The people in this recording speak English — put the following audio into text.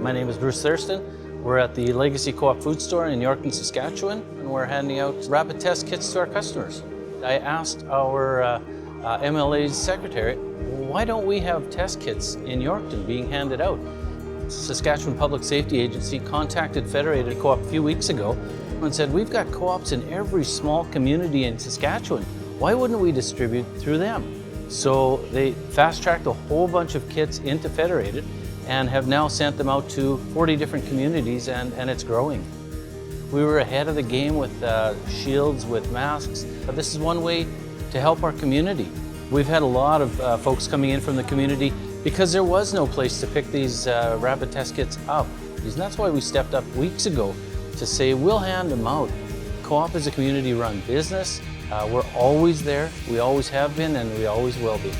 My name is Bruce Thurston. We're at the Legacy Co-op Food Store in Yorkton, Saskatchewan, and we're handing out rapid test kits to our customers. I asked our MLA's secretary, why don't we have test kits in Yorkton being handed out? Saskatchewan Public Safety Agency contacted Federated Co-op a few weeks ago and said, we've got co-ops in every small community in Saskatchewan. Why wouldn't we distribute through them? So they fast-tracked a whole bunch of kits into Federated and have now sent them out to 40 different communities, and it's growing. We were ahead of the game with shields, with masks. This is one way to help our community. We've had a lot of folks coming in from the community because there was no place to pick these rapid test kits up. And that's why we stepped up weeks ago to say we'll hand them out. Co-op is a community-run business. We're always there. We always have been, and we always will be.